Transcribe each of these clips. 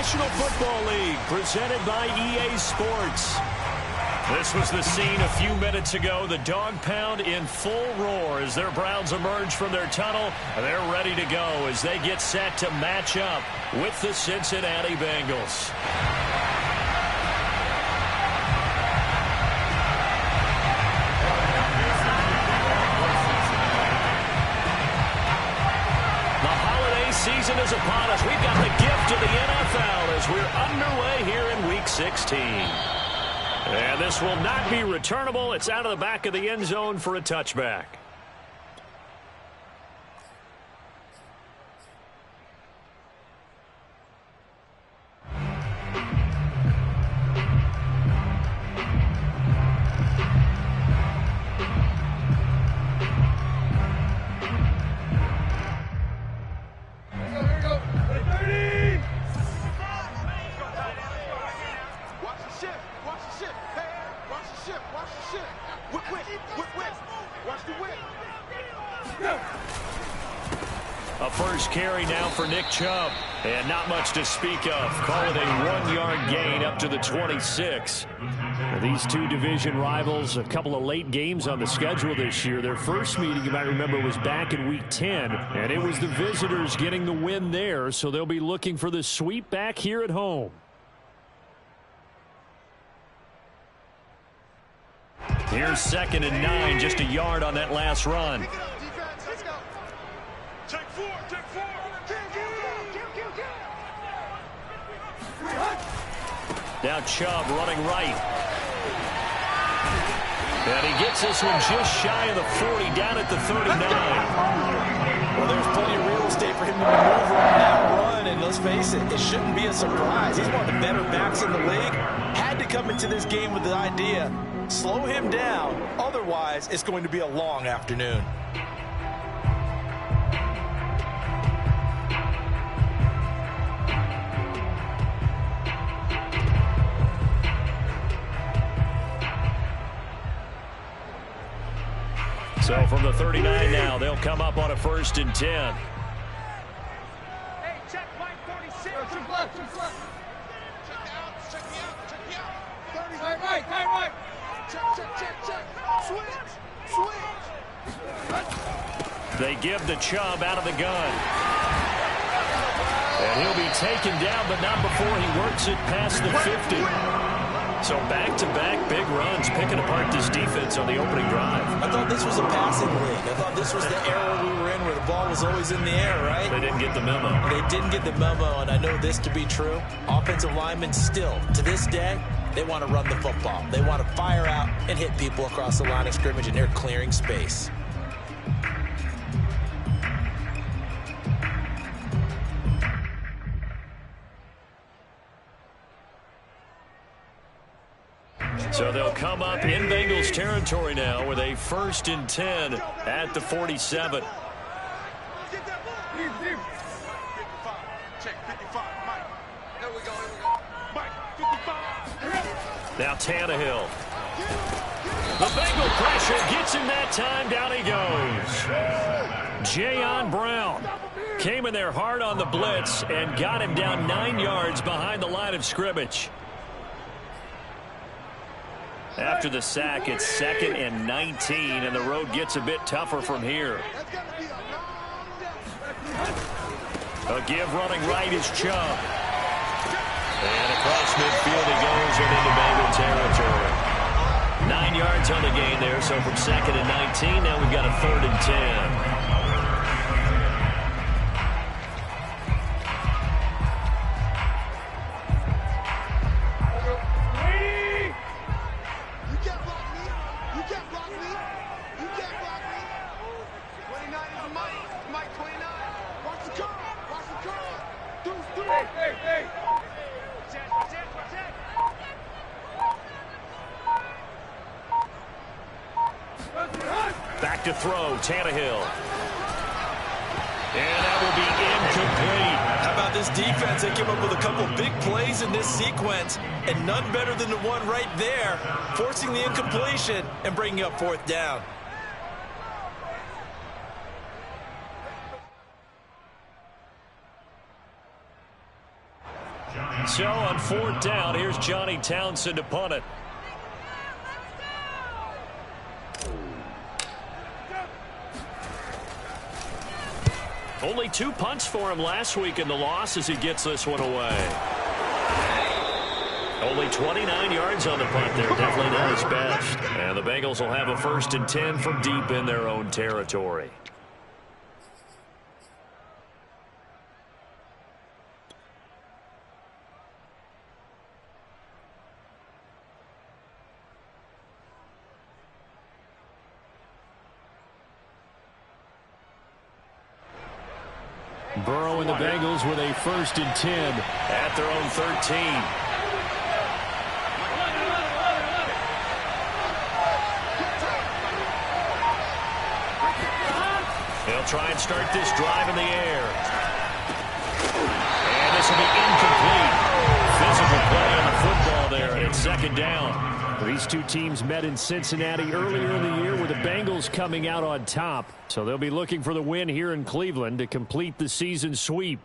National Football League, presented by EA Sports. This was the scene a few minutes ago. The dog pound in full roar as their Browns emerge from their tunnel. They're ready to go as they get set to match up with the Cincinnati Bengals. The holiday season is upon us. We've got the gift of the NFL as we're underway here in Week 16. And this will not be returnable. It's out of the back of the end zone for a touchback. A first carry now for Nick Chubb. And not much to speak of. Call it a 1-yard gain up to the 26. These two division rivals, a couple of late games on the schedule this year. Their first meeting, you might remember, was back in Week 10. And it was the visitors getting the win there. So they'll be looking for the sweep back here at home. Here's 2nd and 9, just a yard on that last run. Now Chubb running right. And he gets this one just shy of the 40, down at the 39. Well, there's plenty of real estate for him to maneuver on that run, and let's face it, it shouldn't be a surprise. He's one of the better backs in the league. Had to come into this game with the idea, slow him down, otherwise it's going to be a long afternoon. So from the 39 now, they'll come up on a 1st and 10. Hey, check Mike 46. Check left, check left. Check me out, check me out, check me out. 30, tight right. Check. Switch. They give the Chubb out of the gun. And he'll be taken down, but not before he works it past the 50. So back-to-back big runs, picking apart this defense on the opening drive. I thought this was a passing league. I thought this was the era we were in where the ball was always in the air, right? They didn't get the memo. They didn't get the memo, and I know this to be true. Offensive linemen still, to this day, they want to run the football. They want to fire out and hit people across the line of scrimmage, and they're clearing space. So they'll come up in Bengals territory now with a 1st and 10 at the 47. Now Tannehill. The Bengal pressure gets him that time. Down he goes. Jayon Brown came in there hard on the blitz and got him down 9 yards behind the line of scrimmage. After the sack, it's 2nd and 19, and the road gets a bit tougher from here. A give running right is Chubb. And across midfield he goes and into Bengal territory. 9 yards on the gain there, so from 2nd and 19, now we've got a 3rd and 10. Back to throw, Tannehill. And that will be incomplete. How about this defense? They came up with a couple big plays in this sequence, and none better than the one right there, forcing the incompletion and bringing up 4th down. So on 4th down, here's Johnny Townsend to punt it. Only 2 punts for him last week in the loss as he gets this one away. Only 29 yards on the punt there. Definitely not his best. And the Bengals will have a 1st and 10 from deep in their own territory. Burrow and the Bengals with a 1st and 10 at their own 13. They'll try and start this drive in the air. And this will be incomplete. Physical play on the football there, and it's 2nd down. These two teams met in Cincinnati earlier in the year with the Bengals coming out on top. So they'll be looking for the win here in Cleveland to complete the season sweep.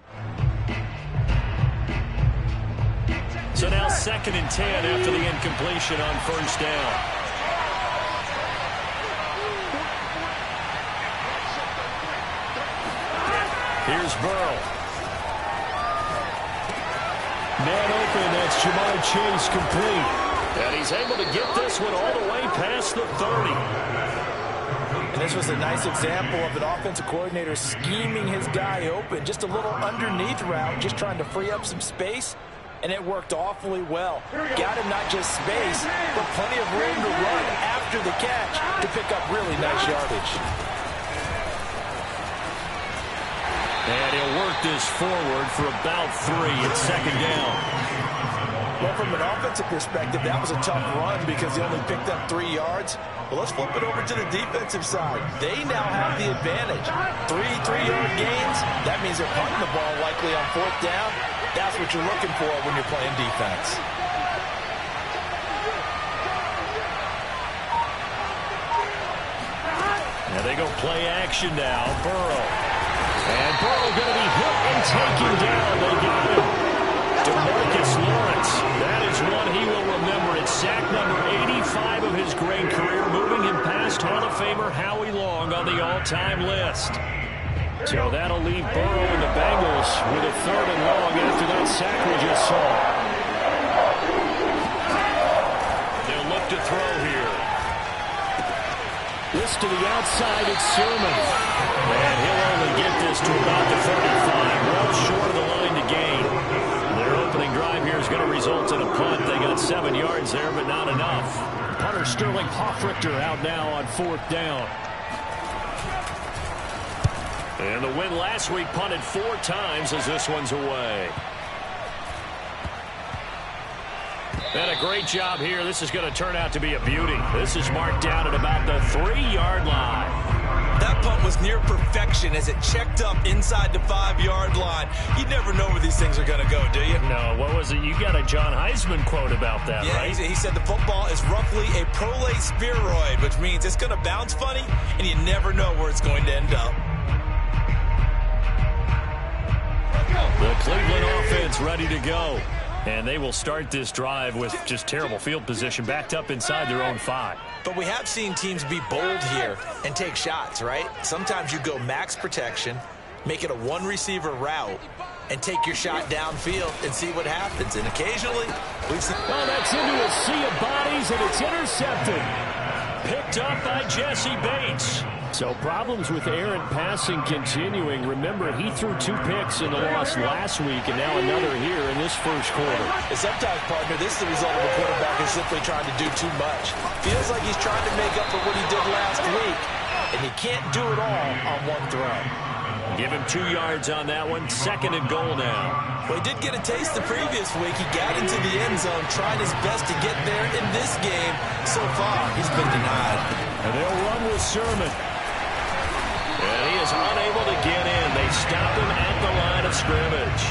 So now 2nd and 10 after the incompletion on 1st down. Here's Burrow. Man open, that's Jamar Chase complete. And he's able to get this one all the way past the 30. And this was a nice example of an offensive coordinator scheming his guy open. Just a little underneath route, just trying to free up some space. And it worked awfully well. Got him not just space, but plenty of room to run after the catch to pick up really nice yardage. And he'll work this forward for about 3 at 2nd down. Well, from an offensive perspective, that was a tough run because he only picked up 3 yards. Well, let's flip it over to the defensive side. They now have the advantage. 3 3-yard gains. That means they're punting the ball likely on 4th down. That's what you're looking for when you're playing defense. Now they go play action now. Burrow. And Burrow going to be hit and taken down. They got him. DeMarcus Lawrence. That is one he will remember. It's sack number 85 of his great career, moving him past Hall of Famer Howie Long on the all-time list. So that'll leave Burrow and the Bengals with a 3rd and long after that sack we just saw. They'll look to throw here. This to the outside, it's Sermon. And he'll only get this to about the 35, well short of the line to gain. Their opening drive here is going to result in a punt. They got 7 yards there, but not enough. Punter Sterling Hoffrichter out now on 4th down. And the win last week punted 4 times as this one's away. And a great job here. This is going to turn out to be a beauty. This is marked down at about the 3-yard line. That punt was near perfection as it checked up inside the 5-yard line. You never know where these things are going to go, do you? No, what was it? You got a John Heisman quote about that, yeah, right? He said the football is roughly a prolate spheroid, which means it's going to bounce funny, and you never know where it's going to end up. The Cleveland offense ready to go. And they will start this drive with just terrible field position, backed up inside their own 5. But we have seen teams be bold here and take shots, right? Sometimes you go max protection, make it a 1-receiver route, and take your shot downfield and see what happens. And occasionally, we've seen... Oh, that's into a sea of bodies, and it's intercepted. Picked up by Jesse Bates. So problems with errant passing continuing. Remember, he threw 2 picks in the loss last week, and now another here in this first quarter. And sometimes, partner, this is the result of a quarterback who's simply trying to do too much. Feels like he's trying to make up for what he did last week, and he can't do it all on 1 throw. Give him 2 yards on that one. 2nd and goal now. Well, he did get a taste the previous week. He got into the end zone, tried his best to get there in this game. So far, he's been denied. And they'll run with Sermon. And he is unable to get in. They stop him at the line of scrimmage.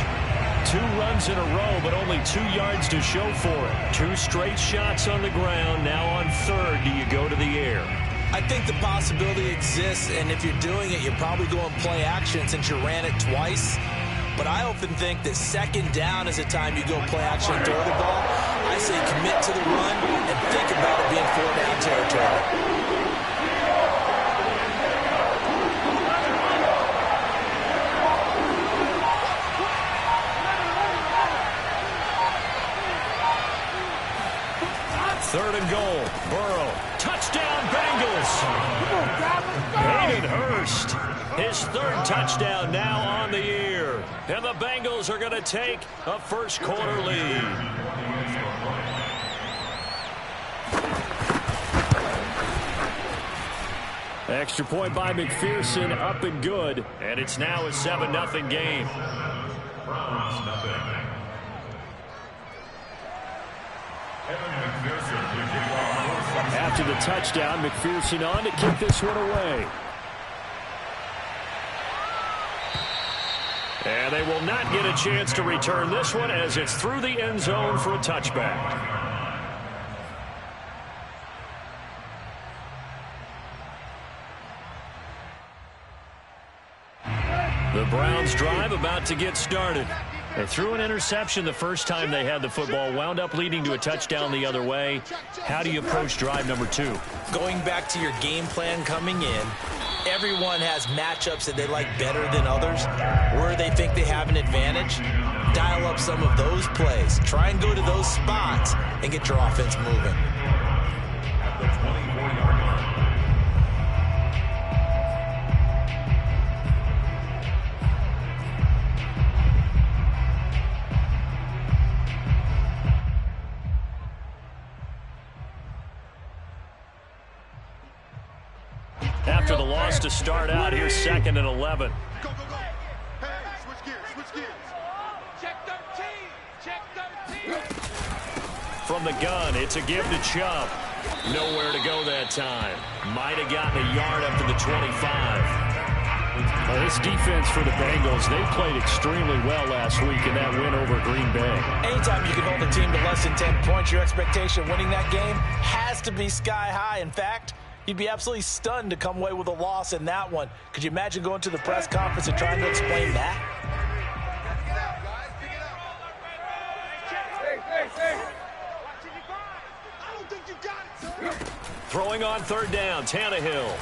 2 runs in a row, but only 2 yards to show for it. 2 straight shots on the ground. Now on 3rd, do you go to the air? I think the possibility exists, and if you're doing it, you're probably going play action since you ran it twice. but I often think that second down is a time you go play action and throw the ball. I say commit to the run and think about it being 4-down territory. Third and goal. Burrow. Touchdown, Bengals. Hayden Hurst. His third touchdown now on the year. And the Bengals are going to take a first quarter lead. Extra point by McPherson, up and good. And it's now a 7-0 game. After the touchdown, McPherson on to kick this one away. And they will not get a chance to return this one as it's through the end zone for a touchback. The Browns drive about to get started. They threw an interception the first time they had the football, wound up leading to a touchdown the other way. How do you approach drive number 2? Going back to your game plan coming in, everyone has matchups that they like better than others, where they think they have an advantage. Dial up some of those plays. Try and go to those spots and get your offense moving. At the 24-yard line. After the loss to start out, here's 2nd and 11. Go, go, go. Hey, switch gears, switch gears. Check 13, check 13. From the gun, it's a give to Chubb. Nowhere to go that time. Might have gotten a yard up to the 25. Well, this defense for the Bengals, they played extremely well last week in that win over Green Bay. Anytime you can hold a team to less than 10 points, your expectation winning that game has to be sky high. In fact, you'd be absolutely stunned to come away with a loss in that one. Could you imagine going to the press conference and trying to explain that? Throwing on third down, Tannehill.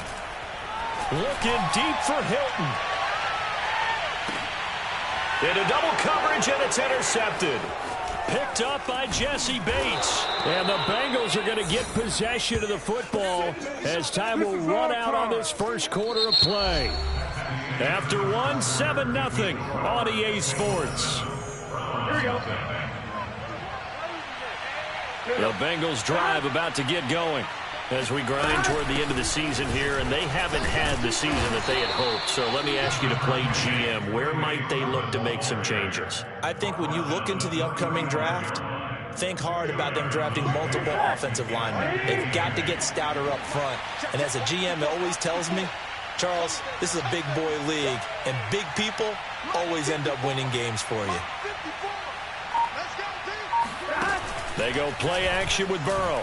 Looking deep for Hilton. Into double coverage, and it's intercepted. Picked up by Jesse Bates. And the Bengals are going to get possession of the football as time will run out on this first quarter of play. After 7-0 on EA Sports. Here we go. The Bengals drive about to get going as we grind toward the end of the season here, and they haven't had the season that they had hoped. So let me ask you to play GM. Where might they look to make some changes? I think when you look into the upcoming draft, think hard about them drafting multiple offensive linemen. They've got to get stouter up front. And as a GM always tells me, Charles, this is a big boy league, and big people always end up winning games for you. They go play action with Burrow.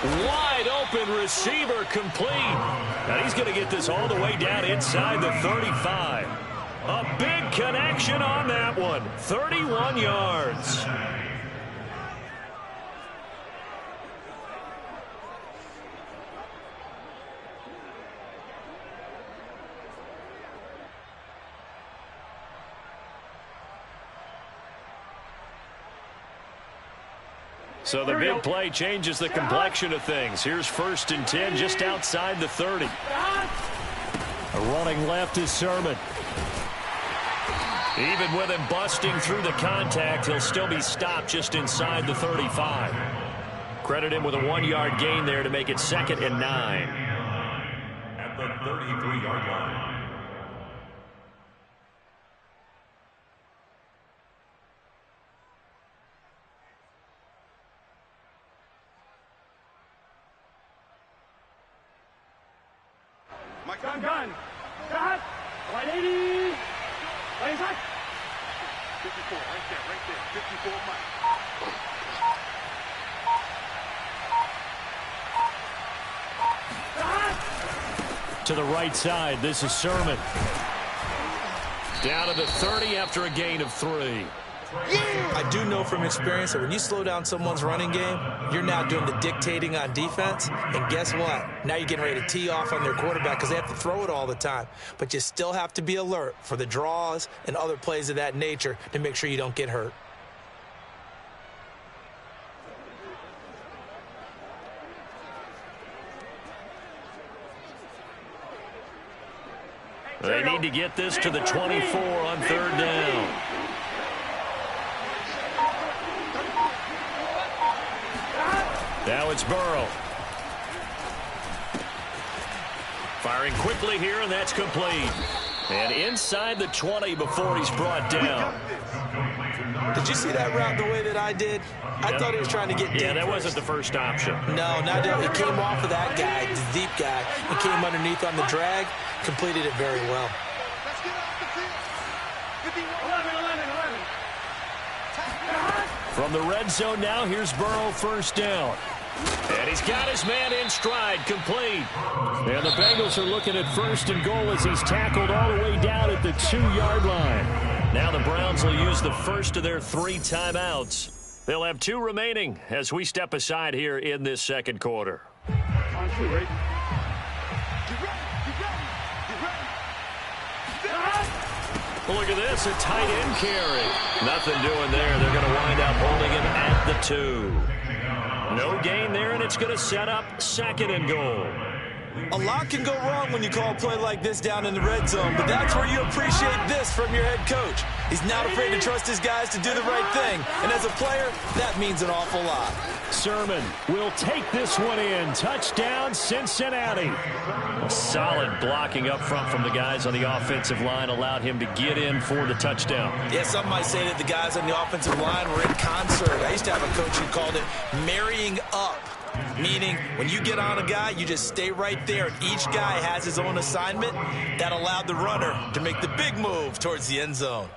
Wide open receiver complete. And he's going to get this all the way down inside the 35. A big connection on that one. 31 yards. So the big play changes the complexion of things. Here's 1st and 10 just outside the 30. A running left is Sermon. Even with him busting through the contact, he'll still be stopped just inside the 35. Credit him with a 1-yard gain there to make it 2nd and 9. At the 33-yard line. Gun. Got. 180. 25. 54, right there. 54, Mike. To the right side, this is Sermon. Down to the 30 after a gain of 3. I do know from experience that when you slow down someone's running game, you're now doing the dictating on defense. And guess what? Now you're getting ready to tee off on their quarterback because they have to throw it all the time. But you still have to be alert for the draws and other plays of that nature to make sure you don't get hurt. They need to get this to the 24 on 3rd down. Now it's Burrow. Firing quickly here, and that's complete. And inside the 20 before he's brought down. Did you see that route the way that I did? I thought he was trying to get deep. Yeah, that wasn't the first option. No, not that. It came off of that guy, the deep guy, and came underneath on the drag. Completed it very well. Let's get off the field. 11. From the red zone now, here's Burrow, 1st down. And he's got his man in stride, complete. And the Bengals are looking at 1st and goal as he's tackled all the way down at the 2-yard line. Now the Browns will use the first of their 3 timeouts. They'll have 2 remaining as we step aside here in this 2nd quarter. Look at this, a tight end carry. Nothing doing there. They're going to wind up holding him at the 2. No gain there, and it's going to set up 2nd and goal. A lot can go wrong when you call a play like this down in the red zone, but that's where you appreciate this from your head coach. He's not afraid to trust his guys to do the right thing, and as a player, that means an awful lot. Sermon will take this one in. Touchdown, Cincinnati. A solid blocking up front from the guys on the offensive line allowed him to get in for the touchdown. Yeah, some might say that the guys on the offensive line were in concert. I used to have a coach who called it marrying up, meaning when you get on a guy, you just stay right there. Each guy has his own assignment. That allowed the runner to make the big move towards the end zone.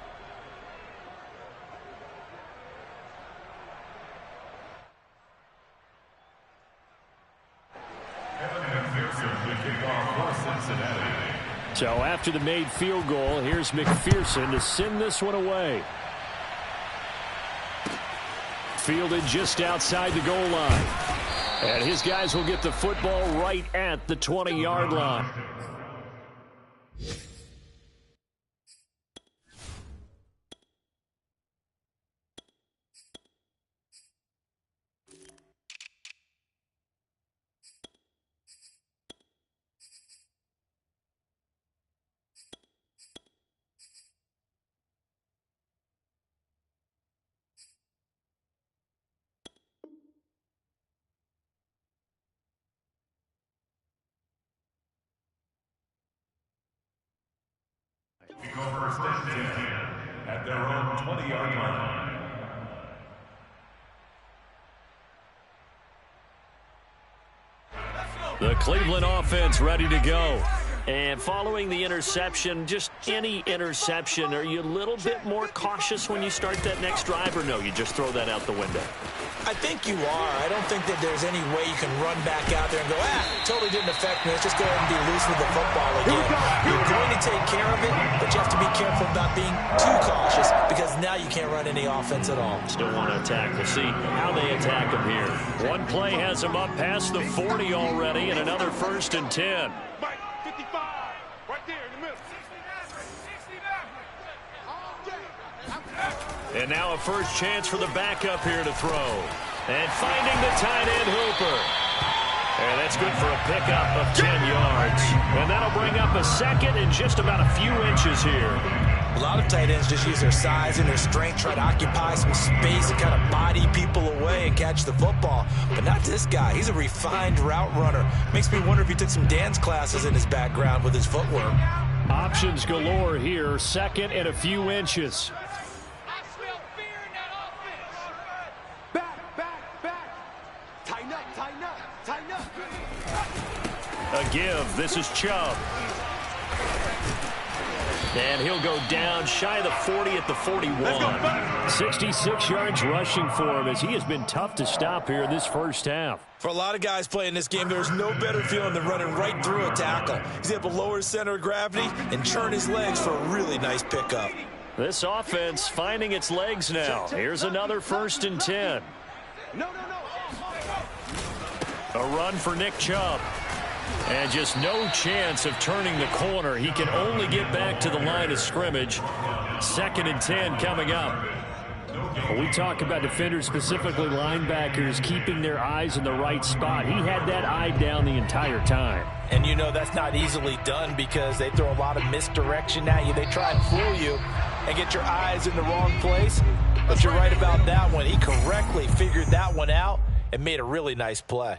So after the made field goal, here's McPherson to send this one away. Fielded just outside the goal line. And his guys will get the football right at the 20-yard line. Go first and 10 at their own 20-yard line. The Cleveland offense ready to go. And following the interception, just any interception, are you a little bit more cautious when you start that next drive, or no, you just throw that out the window? I think you are. I don't think that there's any way you can run back out there and go, totally didn't affect me. Let's just go ahead and be loose with the football again. You're going to take care of it, but you have to be careful about being too cautious because now you can't run any offense at all. Still want to attack. We'll see how they attack him here. One play has him up past the 40 already, and another 1st and 10. Mike, 55, right there in the middle. And now a first chance for the backup here to throw. And finding the tight end Hooper. And that's good for a pickup of 10 yards. And that'll bring up a 2nd and just about a few inches here. A lot of tight ends just use their size and their strength, try to occupy some space and kind of body people away and catch the football. But not this guy. He's a refined route runner. Makes me wonder if he took some dance classes in his background with his footwork. Options galore here. 2nd and a few inches. A give. This is Chubb. And he'll go down shy of the 40 at the 41. 66 yards rushing for him as he has been tough to stop here in this first half. For a lot of guys playing this game, there's no better feeling than running right through a tackle. He's able to lower his center of gravity and churn his legs for a really nice pickup. This offense finding its legs now. Here's another 1st and 10. A run for Nick Chubb. And just no chance of turning the corner. He can only get back to the line of scrimmage. 2nd and 10 coming up. When we talk about defenders, specifically linebackers, keeping their eyes in the right spot. He had that eye down the entire time. And you know that's not easily done because they throw a lot of misdirection at you. They try and fool you and get your eyes in the wrong place. But you're right about that one. He correctly figured that one out and made a really nice play.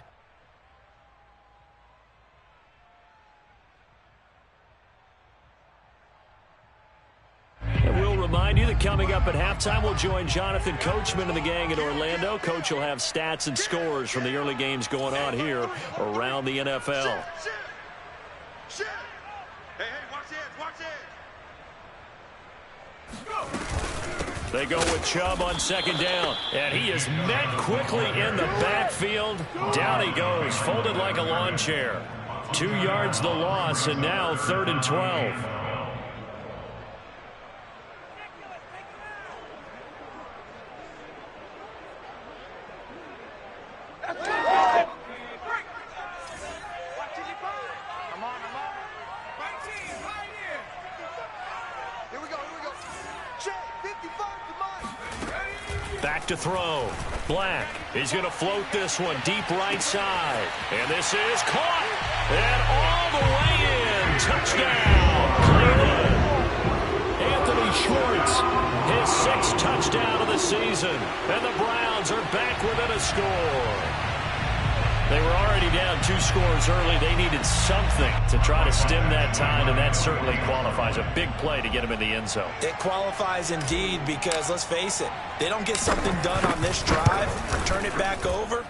And we'll remind you that coming up at halftime, we'll join Jonathan Coachman and the gang in Orlando. Coach will have stats and scores from the early games going on here around the NFL. Shit. Hey, watch this, watch this. They go with Chubb on 2nd down. And he is met quickly in the backfield. Down he goes, folded like a lawn chair. 2 yards the loss, and now 3rd and 12. Back to throw. Black. He's going to float this one deep right side. And this is caught. And all the way in. Touchdown, Cleveland. Anthony Schwartz, his 6th touchdown of the season. And the Browns are back within a score. They were already down 2 scores early. They needed something to try to stem that tide, and that certainly qualifies. A big play to get him in the end zone. It qualifies indeed because, let's face it, they don't get something done on this drive, turn it back over.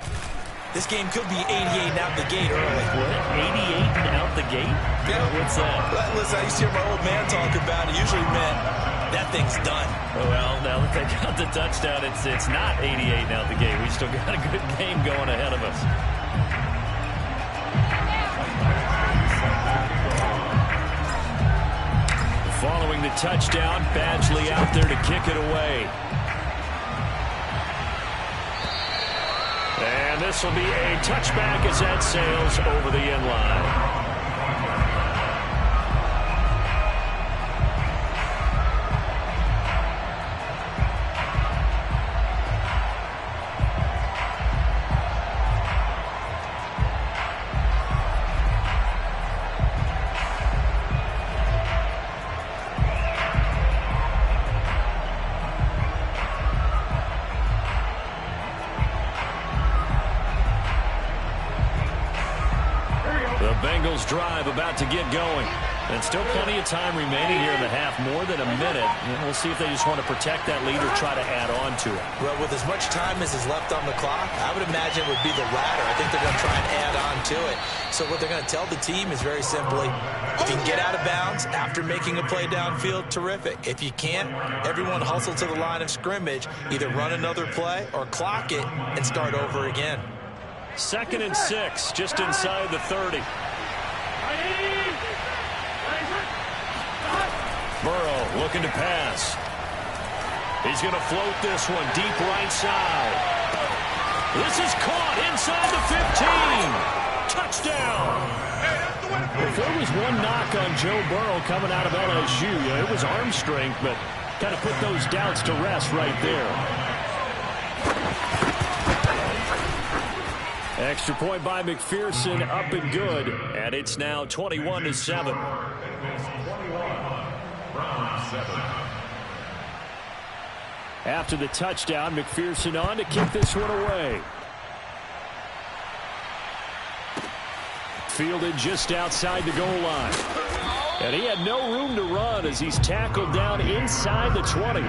This game could be 88 and out the gate early. What? 88 and out the gate? Yeah. What's that? Listen, I used to hear my old man talk about it. Usually meant that thing's done. Well, now that they got the touchdown, it's not 88 and out the gate. We still got a good game going ahead of us. Following the touchdown, Badgley out there to kick it away. And this will be a touchback as that sails over the end line. Bengals drive about to get going. And still plenty of time remaining here in the half, more than a minute. And we'll see if they just want to protect that lead or try to add on to it. Well, with as much time as is left on the clock, I would imagine it would be the latter. I think they're going to try and add on to it. So what they're going to tell the team is very simply, if you can get out of bounds after making a play downfield, terrific. If you can't, everyone hustle to the line of scrimmage, either run another play or clock it and start over again. 2nd and 6, just inside the 30. Burrow looking to pass. He's going to float this one deep right side. This is caught inside the 15. Touchdown. If there was one knock on Joe Burrow coming out of LSU, it was arm strength, but kind of put those doubts to rest right there. Extra point by McPherson, up and good, and it's now 21-7. After the touchdown, McPherson on to kick this one away. Fielded just outside the goal line. And he had no room to run as he's tackled down inside the 20.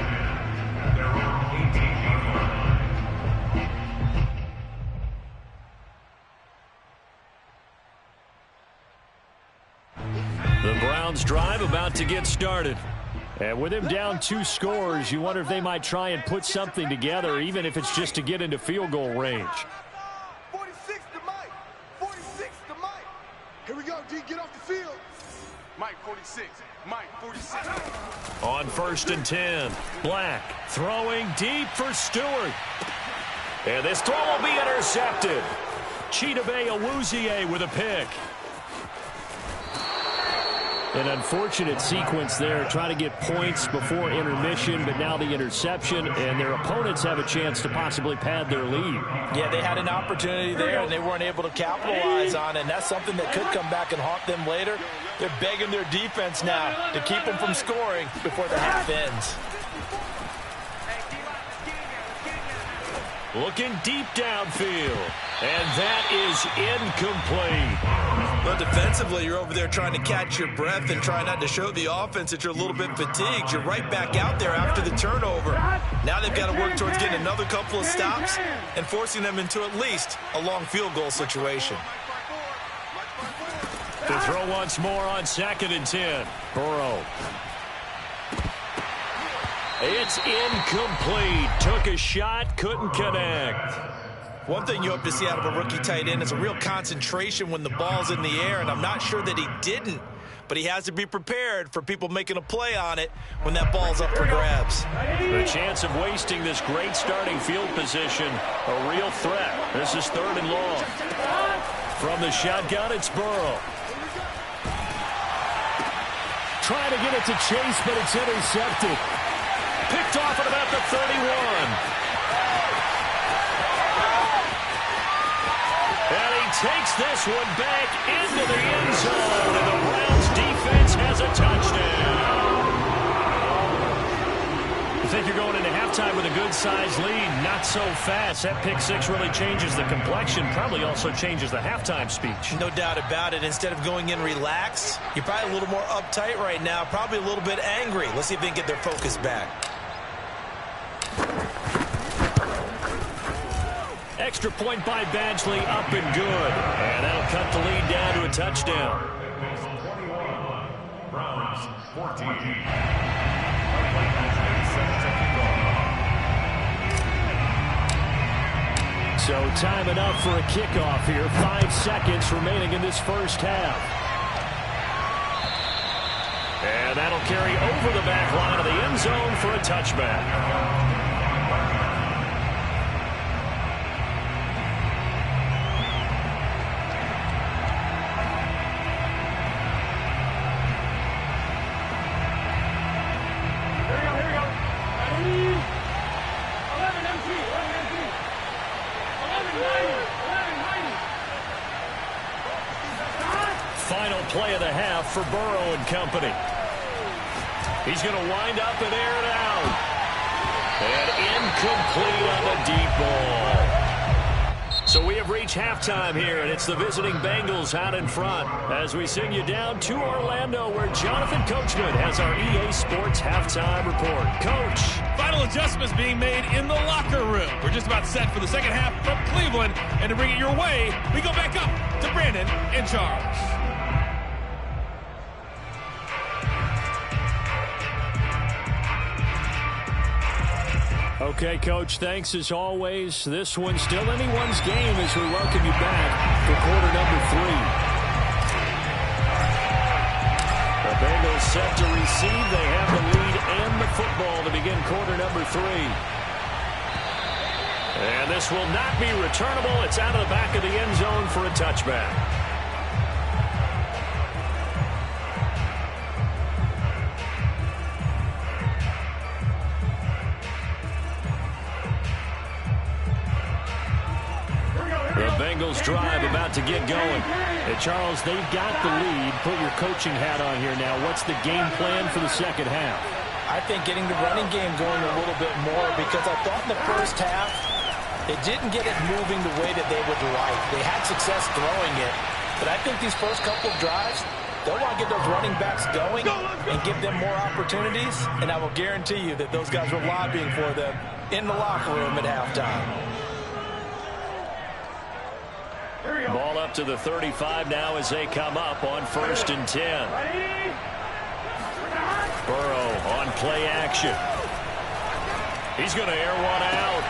The Browns Browns drive about to get started. And with him down 2 scores, you wonder if they might try and put something together, even if it's just to get into field goal range. 46 to Mike. 46 to Mike. Here we go, D. Get off the field. Mike, 46. Mike, 46. On 1st and 10, Black throwing deep for Stewart. And this throw will be intercepted. Chidobe Awuzie with a pick. An unfortunate sequence there, trying to get points before intermission, but now the interception, and their opponents have a chance to possibly pad their lead. Yeah, they had an opportunity there, and they weren't able to capitalize on it, and that's something that could come back and haunt them later. They're begging their defense now to keep them from scoring before the half ends. Looking deep downfield, and that is incomplete. Well, defensively, you're over there trying to catch your breath and try not to show the offense that you're a little bit fatigued. You're right back out there after the turnover. Now they've got to work towards getting another couple of stops and forcing them into at least a long field goal situation. To throw once more on 2nd and 10. Burrow. It's incomplete. Took a shot, couldn't connect. One thing you hope to see out of a rookie tight end is a real concentration when the ball's in the air, and I'm not sure that he didn't, but he has to be prepared for people making a play on it when that ball's up for grabs. The chance of wasting this great starting field position, a real threat. This is 3rd and long. From the shotgun, it's Burrow. Trying to get it to Chase, but it's intercepted. Picked off at about the 31. And he takes this one back into the end zone, and the Browns defense has a touchdown. You think you're going into halftime with a good-sized lead? Not so fast. That pick 6 really changes the complexion, probably also changes the halftime speech. No doubt about it. Instead of going in relaxed, you're probably a little more uptight right now, probably a little bit angry. Let's see if they can get their focus back. Extra point by Badgley, up and good. And that'll cut the lead down to a touchdown. 21, Browns 14. So time enough for a kickoff here. 5 seconds remaining in this first half. And that'll carry over the back line of the end zone for a touchback. Final play of the half for Burrow and company. He's going to wind up and air it out. And incomplete on the deep ball. So we have reached halftime here, and it's the visiting Bengals out in front as we send you down to Orlando, where Jonathan Coachman has our EA Sports halftime report. Coach. Final adjustments being made in the locker room. We're just about set for the second half from Cleveland, and to bring it your way, we go back up to Brandon and Charles. Okay, Coach, thanks as always. This one's still anyone's game as we welcome you back for quarter number 3. The Bengals set to receive. They have the lead and the football to begin quarter number 3. And this will not be returnable. It's out of the back of the end zone for a touchback. Bengals drive about to get going. Hey, Charles, they've got the lead. Put your coaching hat on here now. What's the game plan for the second half? I think getting the running game going a little bit more, because I thought in the first half they didn't get it moving the way that they would like. They had success throwing it, but I think these first couple of drives, they'll want to get those running backs going and give them more opportunities, and I will guarantee you that those guys were lobbying for them in the locker room at halftime. Ball up to the 35 now as they come up on 1st and 10. Burrow on play action. He's going to air one out.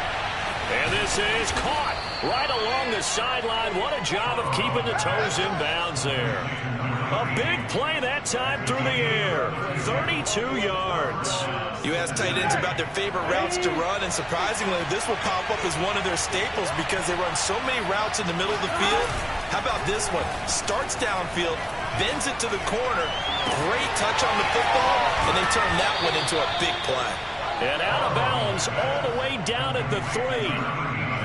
And this is caught right along the sideline. What a job of keeping the toes in bounds there. A big play that time through the air. 32 yards. You ask tight ends about their favorite routes to run, and surprisingly, this will pop up as one of their staples because they run so many routes in the middle of the field. How about this one? Starts downfield, bends it to the corner. Great touch on the football, and they turn that one into a big play. And out of bounds all the way down at the 3.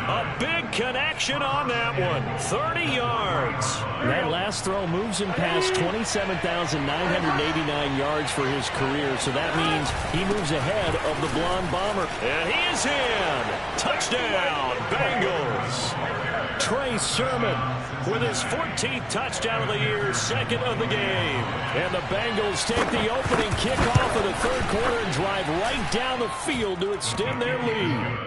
A big connection on that one. 30 yards. That last throw moves him past 27,989 yards for his career, so that means he moves ahead of the blonde bomber. And he is in. Touchdown, Bengals. Trey Sermon with his 14th touchdown of the year, second of the game. And the Bengals take the opening kickoff of the third quarter and drive right down the field to extend their lead.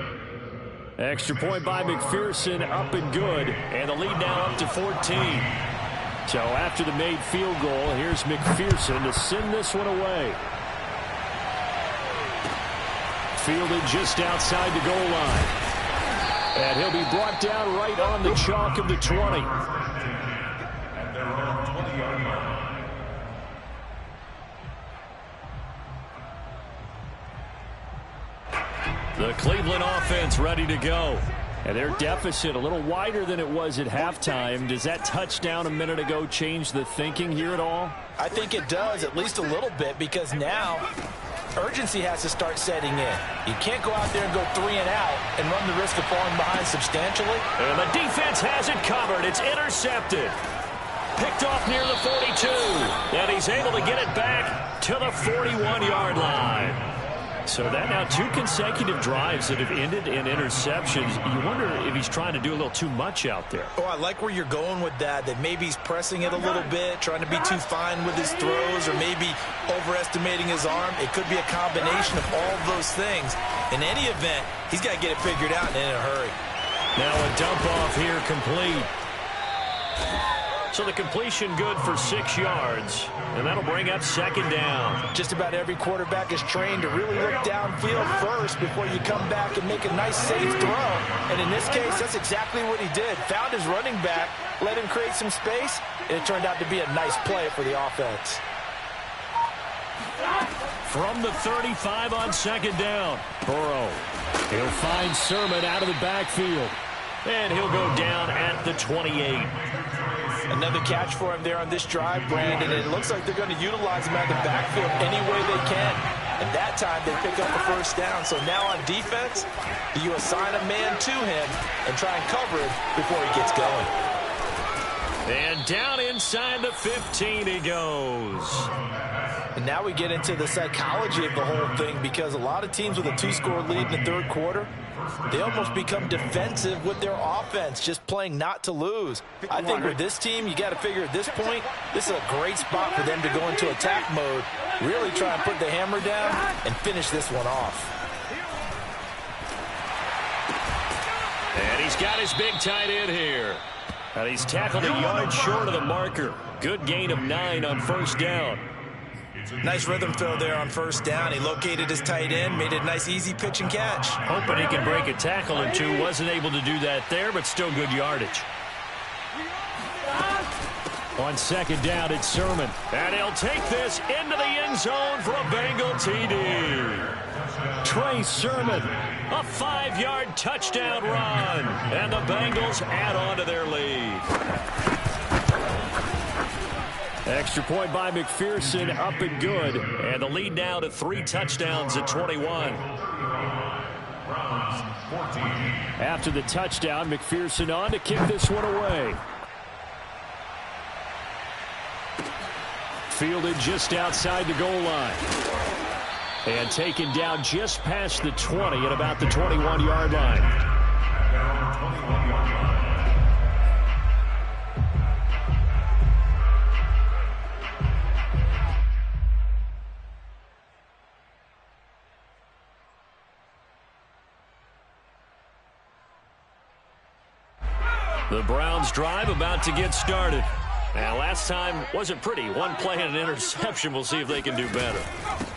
Extra point by McPherson, up and good. And the lead now up to 14. So after the made field goal, here's McPherson to send this one away. Fielded just outside the goal line. And he'll be brought down right on the chalk of the 20. At their own 20-yard line. The Cleveland offense ready to go. And their deficit a little wider than it was at halftime. Does that touchdown a minute ago change the thinking here at all? I think it does, at least a little bit, because now urgency has to start setting in. You can't go out there and go 3 and out and run the risk of falling behind substantially. And the defense has it covered. It's intercepted. Picked off near the 42. And he's able to get it back to the 41-yard line. So that now 2 consecutive drives that have ended in interceptions. You wonder if he's trying to do a little too much out there. Oh, I like where you're going with that maybe he's pressing it a little bit, trying to be too fine with his throws, or maybe overestimating his arm. It could be a combination of all of those things. In any event, he's got to get it figured out and in a hurry. Now a dump off here complete. So the completion good for 6 yards, and that'll bring up second down. Just about every quarterback is trained to really look downfield first before you come back and make a nice, safe throw. And in this case, that's exactly what he did. Found his running back, let him create some space, and it turned out to be a nice play for the offense. From the 35 on second down, Burrow. He'll find Sermon out of the backfield, and he'll go down at the 28. Another catch for him there on this drive, Brandon. And it looks like they're going to utilize him out of the backfield any way they can. And that time they pick up the first down. So now on defense, you assign a man to him and try and cover him before he gets going. And down inside the 15 he goes. And now we get into the psychology of the whole thing, because a lot of teams with a 2-score lead in the third quarter, they almost become defensive with their offense, just playing not to lose. I think with this team, you got to figure at this point, this is a great spot for them to go into attack mode, really try and put the hammer down and finish this one off. And he's got his big tight end here. And he's tackled a yard short of the marker. Good gain of 9 on first down. Nice rhythm throw there on first down. He located his tight end, made it a nice, easy pitch and catch. Hoping he can break a tackle or two. Wasn't able to do that there, but still good yardage. On second down, it's Sermon. And he'll take this into the end zone for a Bengal TD. Trey Sermon, a 5-yard touchdown run. And the Bengals add on to their lead. Extra point by McPherson, up and good. And the lead now to 3 touchdowns at 21. After the touchdown, McPherson on to kick this one away. Fielded just outside the goal line. And taken down just past the 20 at about the 21-yard line. The Browns drive about to get started. And last time wasn't pretty. One play and an interception. We'll see if they can do better.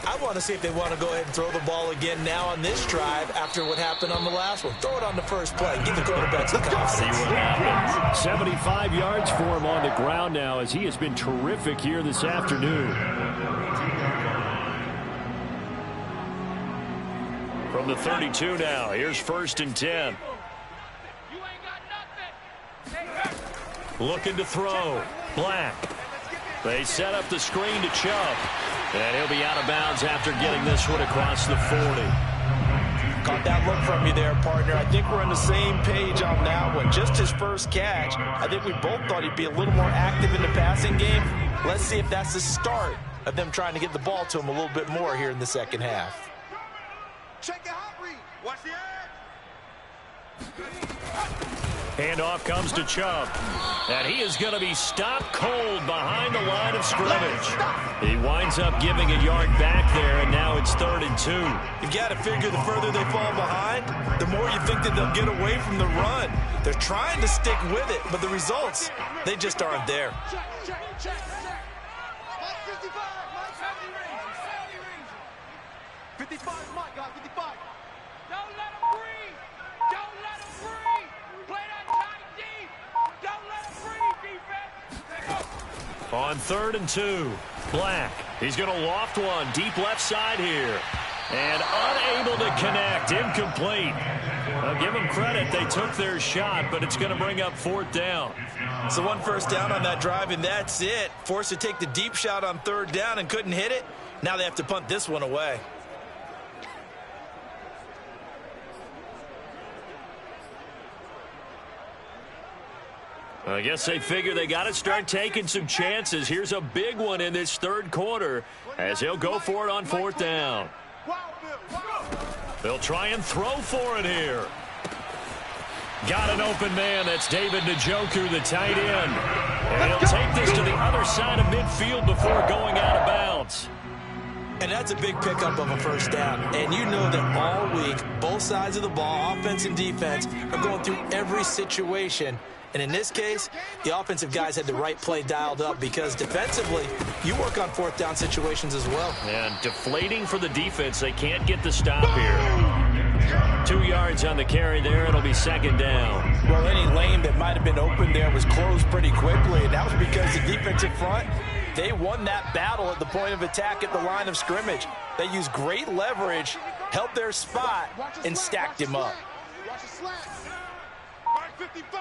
I want to see if they want to go ahead and throw the ball again now on this drive after what happened on the last one. Throw it on the first play. Give the quarterback some confidence. See what happens. 75 yards for him on the ground now as he has been terrific here this afternoon. From the 32 now, here's 1st and 10. Looking to throw. Black. They set up the screen to Chubb. And he'll be out of bounds after getting this one across the 40. Caught that look from you there, partner. I think we're on the same page on that one. Just his first catch. I think we both thought he'd be a little more active in the passing game. Let's see if that's the start of them trying to get the ball to him a little bit more here in the second half. Check it out, read. Watch the edge. Handoff comes to Chubb. And he is going to be stopped cold behind the line of scrimmage. He winds up giving a yard back there, and now it's 3rd and 2. You've got to figure the further they fall behind, the more you think that they'll get away from the run. They're trying to stick with it, but the results, they just aren't there. Check. Mike 55. Mike 55, Mike, guys, 55. Don't let him breathe. Don't let him breathe. Play that tight deep. Don't let him breathe, defense. On 3rd and 2, Black. He's going to loft one deep left side here. And unable to connect. Incomplete. I'll give them credit. They took their shot, but it's going to bring up 4th down. So 1 first down on that drive, and that's it. Forced to take the deep shot on 3rd down and couldn't hit it. Now they have to punt this one away. I guess they figure they got to start taking some chances. Here's a big one in this 3rd quarter as he'll go for it on 4th down. They'll try and throw for it here. Got an open man. That's David Njoku, the tight end. And he'll take this to the other side of midfield before going out of bounds. And that's a big pickup of a first down. And you know that all week, both sides of the ball, offense and defense, are going through every situation. And in this case, the offensive guys had the right play dialed up because defensively, you work on 4th down situations as well. And deflating for the defense. They can't get the stop here. 2 yards on the carry there. It'll be 2nd down. Well, any lane that might have been open there was closed pretty quickly, and that was because the defensive front, they won that battle at the point of attack at the line of scrimmage. They used great leverage, held their spot, and stacked him up. Watch the slant. Mike 55.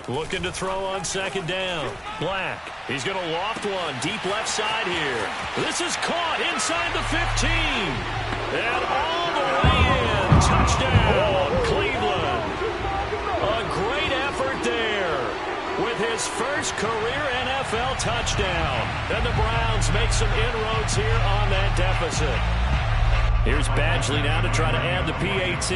Looking to throw on 2nd down. Black. He's going to loft one deep left side here. This is caught inside the 15. And all the way in. Touchdown, Cleveland. A great effort there with his first career NFL touchdown. And the Browns make some inroads here on that deficit. Here's Badgley now to try to add the PAT.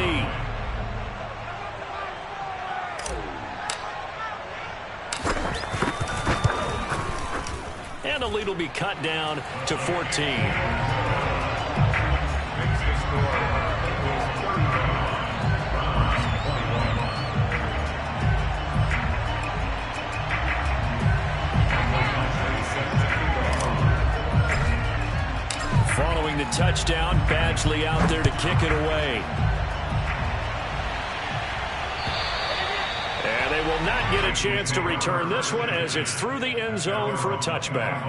And the lead will be cut down to 14. Following the touchdown, Badgley out there to kick it away. And they will not get a chance to return this one as it's through the end zone for a touchback.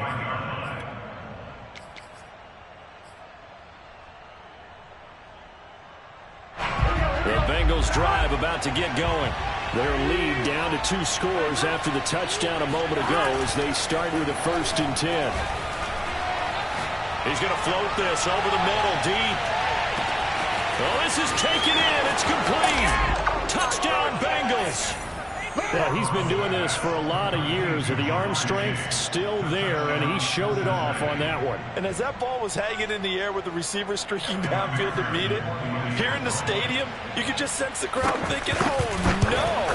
The Bengals drive about to get going. Their lead down to 2 scores after the touchdown a moment ago as they start with a 1st and 10. He's going to float this over the middle deep. Oh, this is taken in. It's complete. Touchdown, Bengals. Yeah, he's been doing this for a lot of years. The arm strength still there, and he showed it off on that one. And as that ball was hanging in the air with the receiver streaking downfield to meet it, here in the stadium, you could just sense the crowd thinking, oh, no.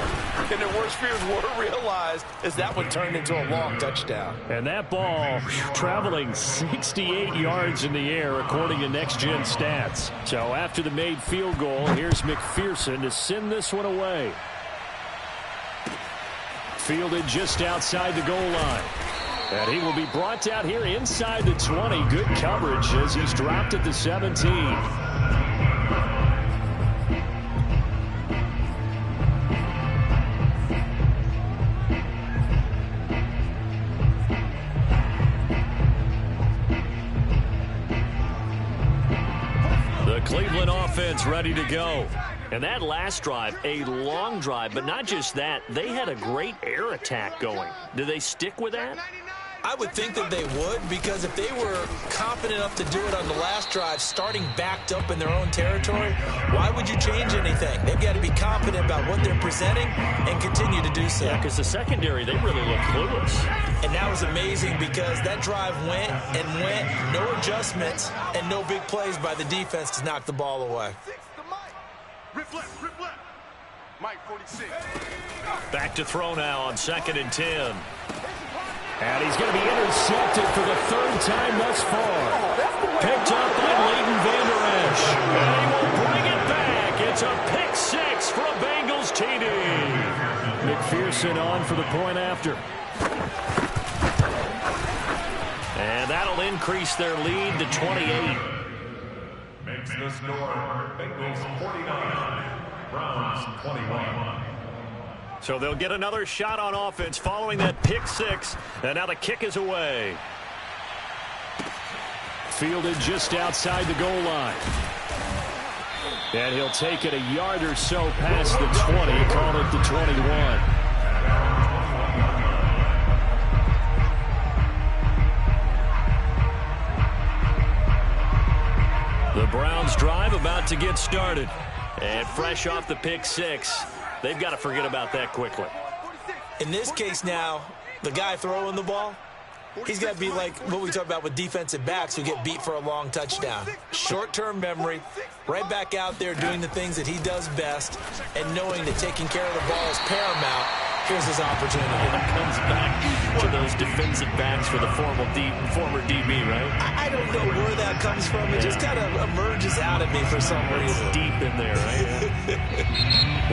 And their worst fears were realized as that one turned into a long touchdown. And that ball traveling 68 yards in the air, according to Next Gen Stats. So after the made field goal, here's McPherson to send this one away. Fielded just outside the goal line. And he will be brought down here inside the 20. Good coverage as he's dropped at the 17. The Cleveland offense ready to go. And that last drive, a long drive, but not just that, they had a great air attack going. Do they stick with that? I would think that they would, because if they were confident enough to do it on the last drive, starting backed up in their own territory, why would you change anything? They've got to be confident about what they're presenting and continue to do so. Yeah, because the secondary, they really look clueless. And that was amazing because that drive went and went, no adjustments, and no big plays by the defense to knock the ball away. Rip left. Mike 46. Back to throw now on 2nd and 10. And he's going to be intercepted for the 3rd time thus far. Picked up by Leighton Vander Esch. And he will bring it back. It's a pick 6 for a Bengals TD. McPherson on for the point after. And that'll increase their lead to 28. Makes the score Bengals 49, Browns 21. So they'll get another shot on offense following that pick 6. And now the kick is away. Fielded just outside the goal line. And he'll take it a yard or so past the 20. Call it the 21. The Browns drive about to get started. And fresh off the pick 6, they've got to forget about that quickly. In this case now, the guy throwing the ball, he's got to be like what we talk about with defensive backs who get beat for a long touchdown. Short-term memory, right back out there doing the things that he does best, and knowing that taking care of the ball is paramount. Here's his opportunity. It comes back to those defensive backs for the former DB, right? I don't know where that comes from. It just kind of emerges out of me for some reason. Deep in there, right?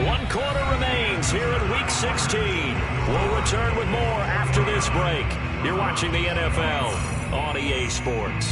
1 quarter remains here in Week 16. We'll return with more after this break. You're watching the NFL on EA Sports.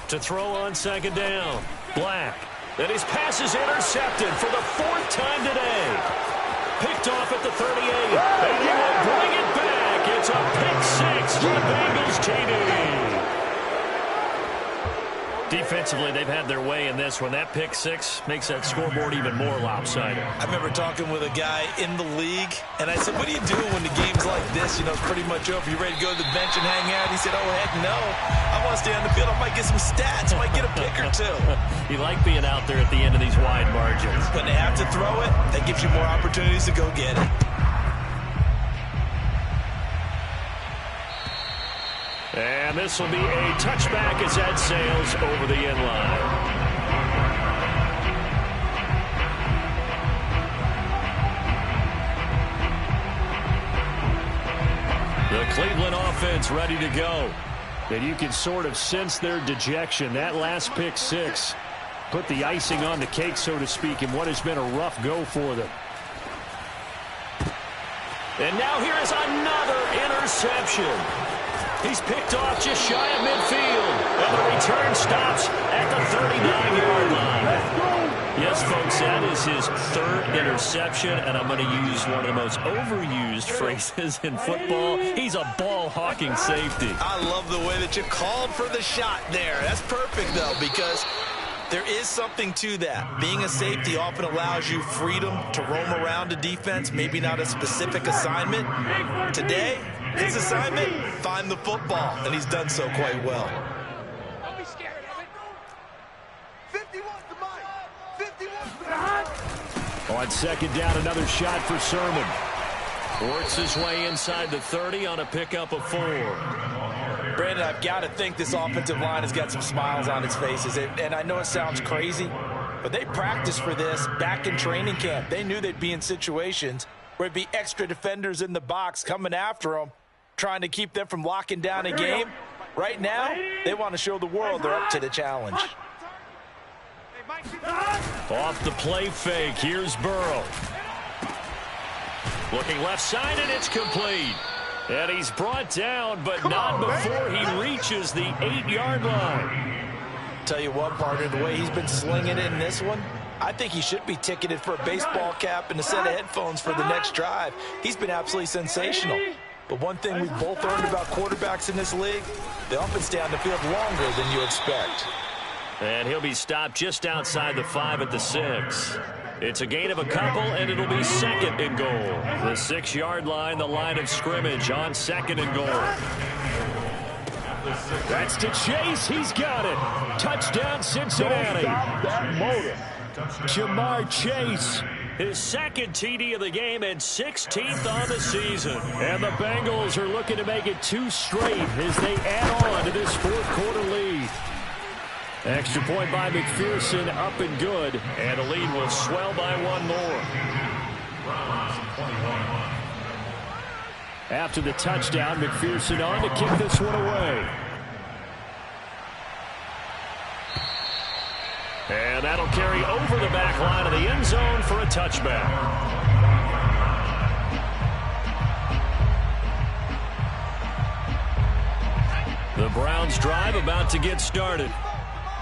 To throw on 2nd down. Black. And his pass is intercepted for the 4th time today. Picked off at the 38. And he will bring it back. It's a pick 6 for the Bengals TD. Defensively, they've had their way in this one. That pick 6 makes that scoreboard even more lopsided. I remember talking with a guy in the league, and I said, what do you do when the game's like this? You know, it's pretty much over. You ready to go to the bench and hang out? He said, oh, heck no. I want to stay on the field. I might get some stats. I might get a pick or two. You like being out there at the end of these wide margins. When they have to throw it, that gives you more opportunities to go get it. And this will be a touchback as that sails over the end line. The Cleveland offense ready to go. And you can sort of sense their dejection. That last pick 6 put the icing on the cake, so to speak, in what has been a rough go for them. And now here is another interception. He's picked off just shy of midfield. And the return stops at the 39-yard line. Yes, folks, that is his 3rd interception, and I'm going to use one of the most overused phrases in football. He's a ball-hawking safety. I love the way that you called for the shot there. That's perfect, though, because there is something to that. Being a safety often allows you freedom to roam around a defense, maybe not a specific assignment. Today, his assignment, find the football, and he's done so quite well. Don't be scared of it. 51's the mic. 51's the mic. On 2nd down, another shot for Sermon. Works his way inside the 30 on a pickup of 4. Brandon, I've got to think this offensive line has got some smiles on its faces. And I know it sounds crazy, but they practiced for this back in training camp. They knew they'd be in situations where it'd be extra defenders in the box coming after them, trying to keep them from locking down a game. Right now, they want to show the world they're up to the challenge. Off the play fake, here's Burrow. Looking left side, and it's complete. And he's brought down, but not before he reaches the 8-yard line. Tell you what, partner, the way he's been slinging it in this one, I think he should be ticketed for a baseball cap and a set of headphones for the next drive. He's been absolutely sensational. But one thing we've both learned about quarterbacks in this league, they often stay on the field longer than you expect. And he'll be stopped just outside the 5 at the 6. It's a gain of a couple, and it'll be second and goal. The 6-yard line, the line of scrimmage on second and goal. That's to Chase. He's got it. Touchdown, Cincinnati. Jamar Chase, his second TD of the game and 16th on the season. And the Bengals are looking to make it 2 straight as they add on to this fourth-quarter lead. Extra point by McPherson, up and good. And the lead will swell by 1 more. After the touchdown, McPherson on to kick this one away. And that'll carry over the back line of the end zone for a touchback. The Browns drive about to get started.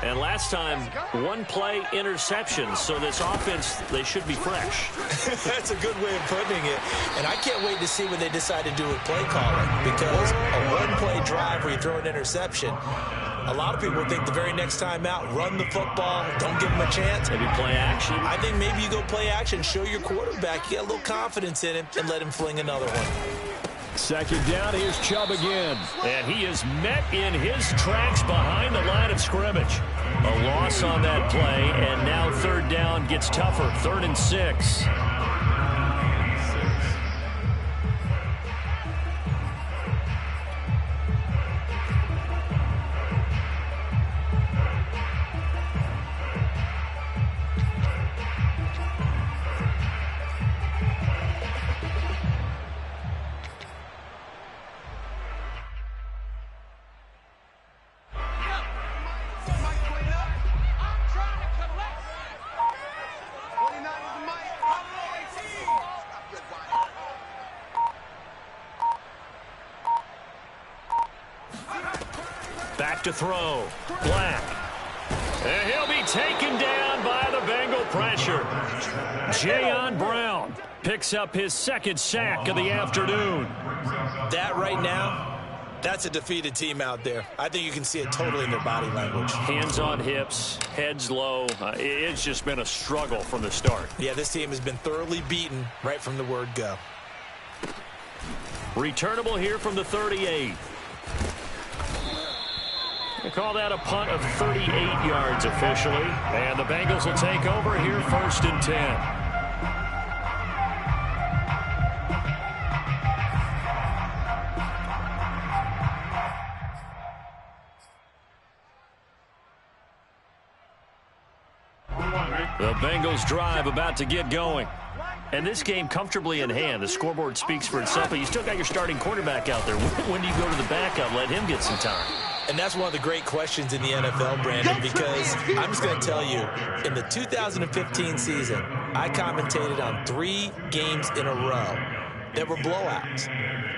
And last time, 1-play interception. So this offense, they should be fresh. That's a good way of putting it. And I can't wait to see what they decide to do with play calling. Because a 1-play drive where you throw an interception, a lot of people think the very next time out, run the football, don't give him a chance. Maybe play action. I think maybe you go play action, show your quarterback, you get a little confidence in him, and let him fling another one. Second down, here's Chubb again. And he is met in his tracks behind the line of scrimmage. A loss on that play, and now third down gets tougher. 3rd and 6. Back to throw. Black. And he'll be taken down by the Bengal pressure. Jayon Brown picks up his 2nd sack of the afternoon. That right now, that's a defeated team out there. I think you can see it totally in their body language. Hands on hips, heads low. It's just been a struggle from the start. Yeah, this team has been thoroughly beaten right from the word go. Returnable here from the 38. They call that a punt of 38 yards officially. And the Bengals will take over here 1st and 10. The Bengals drive about to get going. And this game comfortably in hand. The scoreboard speaks for itself, but you still got your starting quarterback out there. When do you go to the backup, let him get some time? And that's one of the great questions in the NFL, Brandon, because I'm just going to tell you, in the 2015 season, I commentated on 3 games in a row that were blowouts.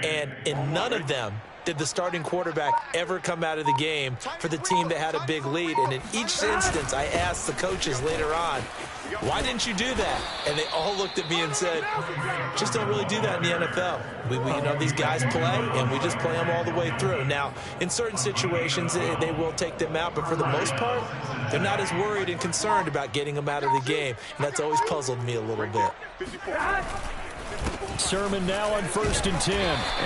And in none of them did the starting quarterback ever come out of the game for the team that had a big lead. And in each instance, I asked the coaches later on, why didn't you do that? And they all looked at me and said, just don't really do that in the NFL. We you know, these guys play, and we just play them all the way through. Now, in certain situations, they will take them out, but for the most part, they're not as worried and concerned about getting them out of the game. And that's always puzzled me a little bit. Sermon now on 1st and 10.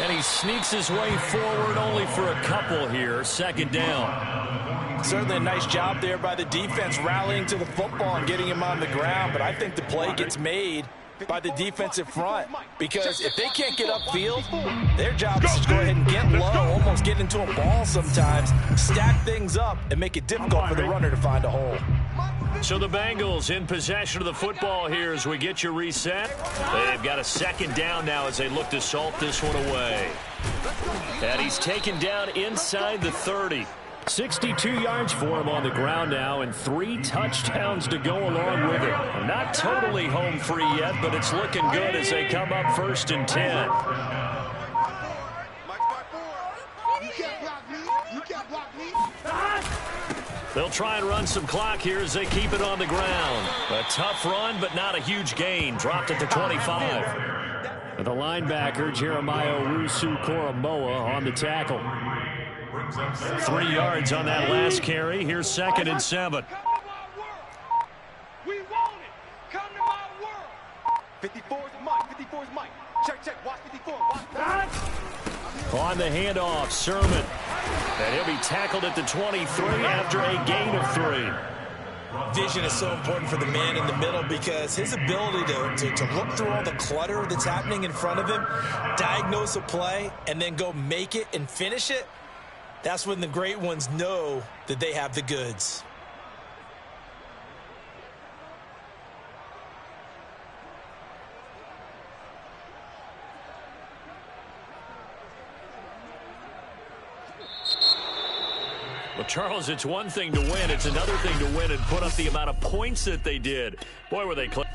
And he sneaks his way forward only for a couple here. 2nd down. Certainly a nice job there by the defense rallying to the football and getting him on the ground. But I think the play gets made by the defensive front, because if they can't get upfield, their job is to go ahead and get low, almost get into a ball sometimes, stack things up, and make it difficult for the runner to find a hole. So the Bengals in possession of the football here as we get you reset. They've got a second down now as they look to salt this one away. And he's taken down inside the 30. 62 yards for him on the ground now and 3 touchdowns to go along with it. Not totally home free yet, but it's looking good as they come up 1st and 10. They'll try and run some clock here as they keep it on the ground. A tough run, but not a huge gain. Dropped at the 25. The linebacker, Jeremiah Owusu-Koramoah, on the tackle. 3 yards on that last carry. Here's 2nd and 7. We want it. Come to my world. 54's Mike. 54's Mike. Check. Watch 54. Watch. On the handoff, Sermon. And he'll be tackled at the 23 after a gain of 3. Vision is so important for the man in the middle because his ability to look through all the clutter that's happening in front of him, diagnose a play, and then go make it and finish it, that's when the great ones know that they have the goods. Well, Charles, it's one thing to win. It's another thing to win and put up the amount of points that they did. Boy, were they close.